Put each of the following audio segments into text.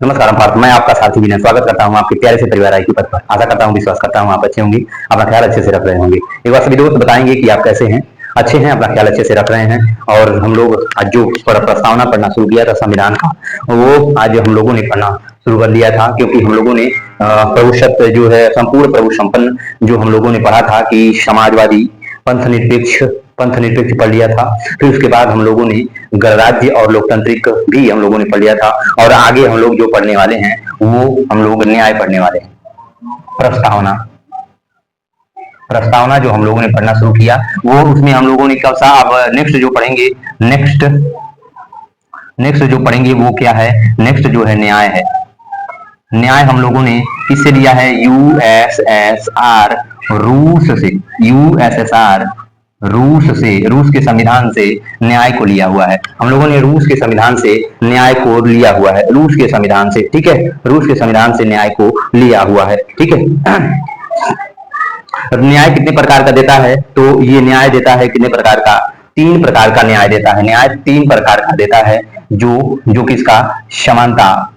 नमस्कार पार्थ, मैं आपका साथी विनय स्वागत करता हूं आपके प्यारे से परिवार आई पद पर। आशा करता हूं, विश्वास करता हूं आप अच्छे होंगे, अपना ख्याल अच्छे से रख रहे होंगे। एक बार सभी दोस्त बताएंगे कि आप कैसे हैं, अच्छे हैं, अपना ख्याल अच्छे से रख रहे हैं। और हम लोग आज जो प्रस्तावना पढ़ना शुरू किया था संविधान का, वो आज हम लोगों ने पढ़ना शुरू कर दिया था, क्योंकि हम लोगों ने प्रभुत्व जो है संपूर्ण प्रभु संपन्न जो हम लोगों ने पढ़ा था कि समाजवादी पंथ निरपेक्ष पढ़ लिया था। फिर उसके बाद हम लोगों ने गणराज्य और लोकतांत्रिक भी हम लोगों ने पढ़ लिया था। और आगे हम लोग जो पढ़ने वाले हैं वो हम लोग न्याय पढ़ने वाले हैं। प्रस्तावना प्रस्तावना जो हम लोगों ने पढ़ना शुरू किया, वो उसमें हम लोगों ने कब सा अब नेक्स्ट जो पढ़ेंगे, नेक्स्ट जो पढ़ेंगे वो क्या है, नेक्स्ट जो है न्याय है। न्याय हम लोगों ने किससे लिया है, यूएसएसआर रूस से, यूएसएसआर रूस के संविधान से न्याय को लिया हुआ है। हम लोगों ने रूस के संविधान से न्याय को लिया हुआ है, रूस के संविधान से, ठीक है, रूस के संविधान से न्याय को लिया हुआ है, ठीक है। न्याय कितने प्रकार का देता है, तो ये न्याय देता है कितने प्रकार का, 3 प्रकार का न्याय देता है। न्याय 3 प्रकार का देता है, जो किसका, समानता।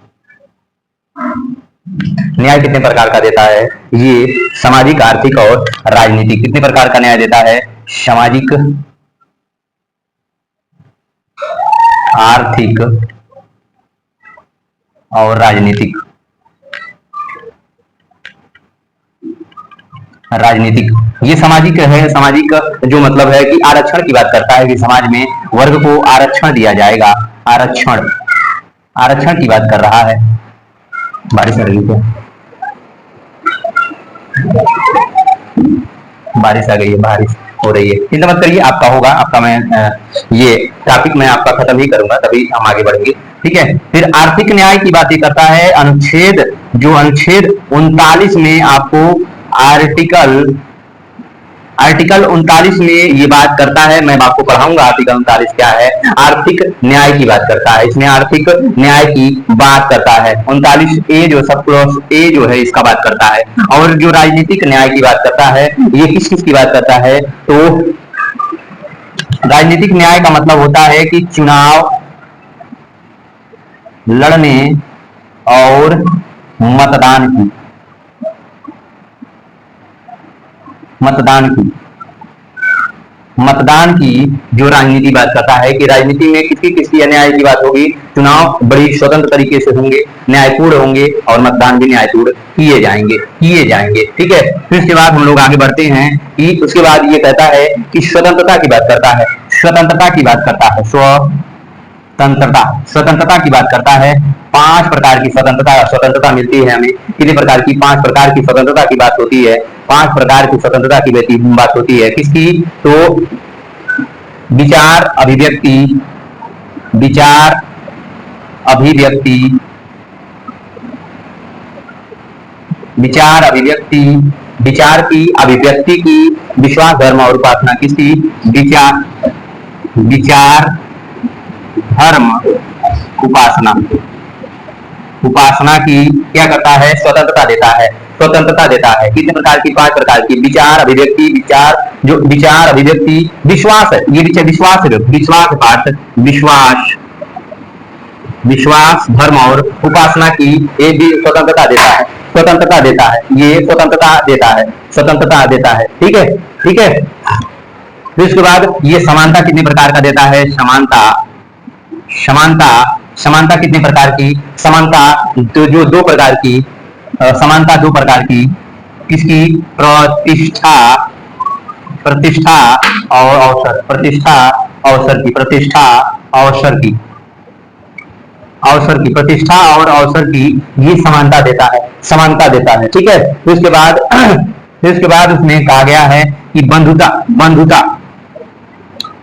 न्याय कितने प्रकार का देता है, ये सामाजिक, आर्थिक और राजनीतिक। कितने प्रकार का न्याय देता है, सामाजिक, आर्थिक और राजनीतिक। ये सामाजिक है। सामाजिक जो मतलब है कि आरक्षण की बात करता है कि समाज में वर्ग को आरक्षण दिया जाएगा। आरक्षण की बात कर रहा है। बारिश आ रही है, बारिश आ गई है, बारिश हो रही है, चिंता मत करिए, आपका होगा, आपका मैं ये टॉपिक मैं आपका खत्म ही करूंगा, तभी हम आगे बढ़ेंगे, ठीक है। फिर आर्थिक न्याय की बात करता है, अनुच्छेद 39 में आपको आर्टिकल 39 में ये बात करता है, मैं आपको पढ़ाऊंगा आर्टिकल 39 क्या है। आर्थिक न्याय की बात करता है, इसमें आर्थिक न्याय की बात करता है। 39A जो सब क्लॉज ए जो है इसका बात करता है। और जो राजनीतिक न्याय की बात करता है, ये किस किस की बात करता है, तो राजनीतिक न्याय का मतलब होता है कि चुनाव लड़ने और मतदान की जो राजनीति बात करता है कि राजनीति में किसकी न्याय की बात होगी, चुनाव बड़ी स्वतंत्र तरीके से होंगे, न्यायपूर्ण होंगे, और मतदान भी न्यायपूर्ण किए जाएंगे, ठीक है। फिर इसके बाद हम लोग आगे बढ़ते हैं कि उसके बाद ये कहता है कि स्वतंत्रता की बात करता है, स्वतंत्रता की बात करता है। 5 प्रकार की स्वतंत्रता मिलती है हमें। कितने प्रकार की, 5 प्रकार की स्वतंत्रता की बात होती है। 5 प्रकार की स्वतंत्रता की बात होती है, किसकी, तो विचार अभिव्यक्ति, विचार की अभिव्यक्ति की, विश्वास, धर्म और उपासना किसकी, विचार धर्म उपासना की क्या करता है, स्वतंत्रता देता है। कितने प्रकार की, 5 प्रकार की, विचार अभिव्यक्ति, विश्वास है, ये विश्वास, धर्म और उपासना की ये भी स्वतंत्रता देता है, ये स्वतंत्रता देता है, ठीक है। फिर उसके बाद ये समानता कितने प्रकार का देता है, समानता कितने प्रकार की, समानता जो 2 प्रकार की, समानता 2 प्रकार की, किसकी, प्रतिष्ठा और अवसर, प्रतिष्ठा और अवसर की ये समानता देता है, ठीक है। फिर उसके बाद उसमें कहा गया है कि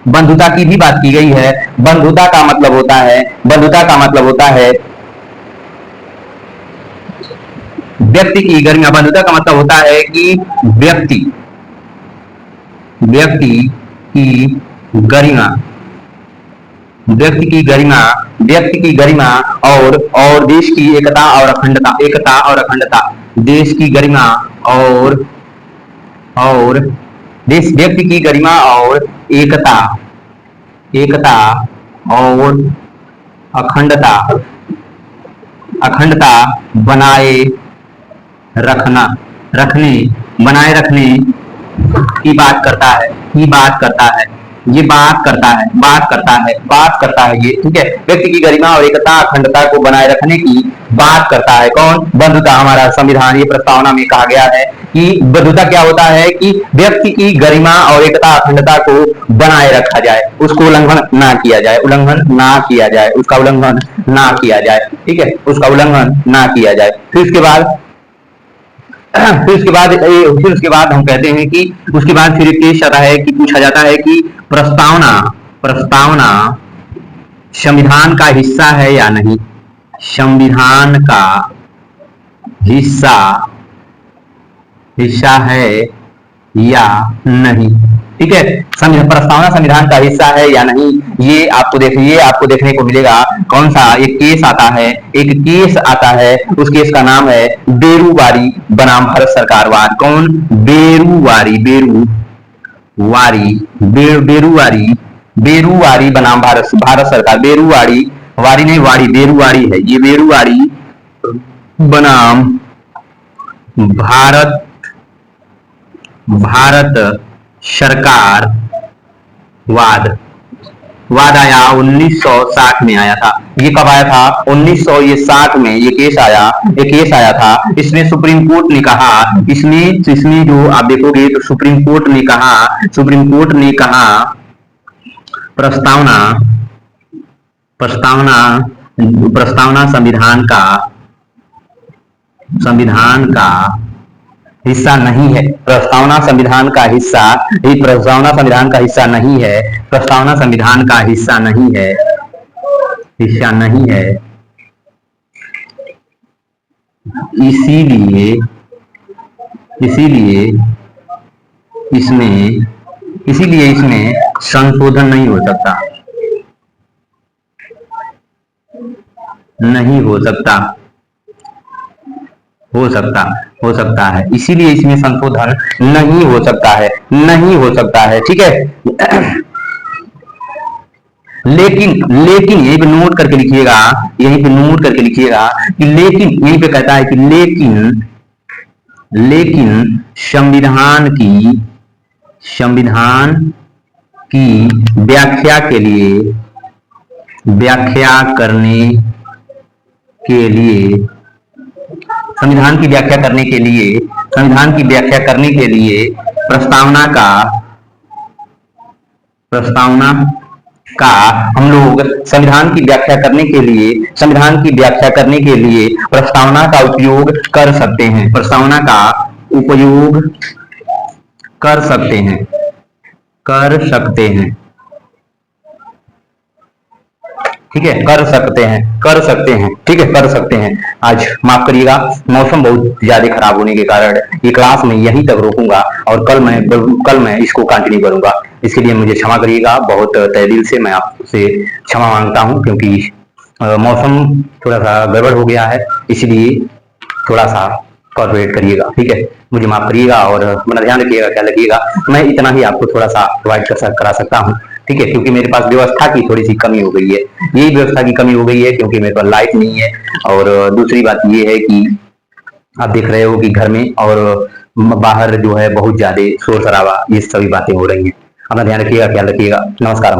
बंधुता की भी बात की गई है। बंधुता का मतलब होता है व्यक्ति की गरिमा। बंधुता का मतलब होता है कि व्यक्ति की गरिमा और देश की एकता और अखंडता, देश की गरिमा और व्यक्ति की गरिमा और एकता और अखंडता अखंडता बनाए रखना, रखने, बनाए रखने की बात करता है, की बात करता है, ये बात करता है, बात करता है, बात करता है ये, ठीक है। व्यक्ति की गरिमा और एकता अखंडता को बनाए रखने की बात करता है कौन? बंधुता। हमारा संविधान ये प्रस्तावना में कहा गया है कि बंधुता क्या होता है कि व्यक्ति की गरिमा और एकता अखंडता को बनाए रखा जाए, उसको उल्लंघन ना किया जाए, उल्लंघन ना किया जाए, उसका उल्लंघन ना किया जाए, ठीक है, उसका उल्लंघन ना किया जाए। फिर इसके बाद फिर उसके बाद हम कहते हैं कि उसके बाद फिर एक केस आता है कि पूछा जाता है कि प्रस्तावना, प्रस्तावना संविधान का हिस्सा है या नहीं, संविधान का हिस्सा, हिस्सा है या नहीं, ठीक है। प्रस्तावना संविधान का हिस्सा है या नहीं, ये आपको देखने को मिलेगा। कौन सा? एक केस आता है, एक केस आता है, उस केस का नाम है बेरुवारी बनाम भारत सरकार वाद। कौन? बेरुवारी, बेरुवारी, बेरुवारी बनाम भारत सरकार। बेरुवारी, वारी नहीं वाड़ी, बेरुवारी है ये, बेरुवारी बनाम भारत सरकार वाद आया 1960 में आया था। ये कब आया था? 1960 में ये केस आया था। इसमें सुप्रीम कोर्ट ने कहा, इसमें जो आप देखोगे तो सुप्रीम कोर्ट ने कहा प्रस्तावना संविधान का हिस्सा नहीं है। प्रस्तावना संविधान का हिस्सा, प्रस्तावना संविधान का हिस्सा नहीं है, प्रस्तावना संविधान का हिस्सा नहीं है, हिस्सा नहीं है। इसीलिए इसमें संशोधन नहीं हो सकता, नहीं हो सकता, हो सकता है, इसीलिए इसमें संशोधन नहीं हो सकता है, नहीं हो सकता है, ठीक है। लेकिन यहीं पे नोट करके लिखिएगा, यहीं पे नोट करके लिखिएगा कि लेकिन, यहीं पे कहता है कि लेकिन संविधान की व्याख्या करने के लिए संविधान की व्याख्या करने के लिए प्रस्तावना का हम लोग संविधान की व्याख्या करने के लिए प्रस्तावना का उपयोग कर सकते हैं, प्रस्तावना का उपयोग कर सकते हैं, ठीक है, कर सकते हैं, ठीक है, कर सकते हैं। आज माफ करिएगा, मौसम बहुत ज्यादा खराब होने के कारण ये क्लास में यहीं तक रोकूंगा और कल मैं इसको कंटिन्यू करूंगा। इसके लिए मुझे क्षमा करिएगा, बहुत तहे दिल से मैं आपसे क्षमा मांगता हूं, क्योंकि मौसम थोड़ा सा गड़बड़ हो गया है, इसलिए थोड़ा सा कॉर्पोरेट करिएगा, ठीक है, मुझे माफ करिएगा और अपना ध्यान रखिएगा, क्या लगिएगा। मैं इतना ही आपको थोड़ा सा प्रोवाइड करा सकता हूँ, ठीक है, क्योंकि मेरे पास व्यवस्था की थोड़ी सी कमी हो गई है। यही व्यवस्था की कमी हो गई है क्योंकि मेरे पास लाइट नहीं है, और दूसरी बात ये है कि आप देख रहे हो कि घर में और बाहर जो है बहुत ज्यादा शोर शराबा, ये सभी बातें हो रही हैं। अपना ध्यान रखिएगा, ख्याल रखिएगा। नमस्कार।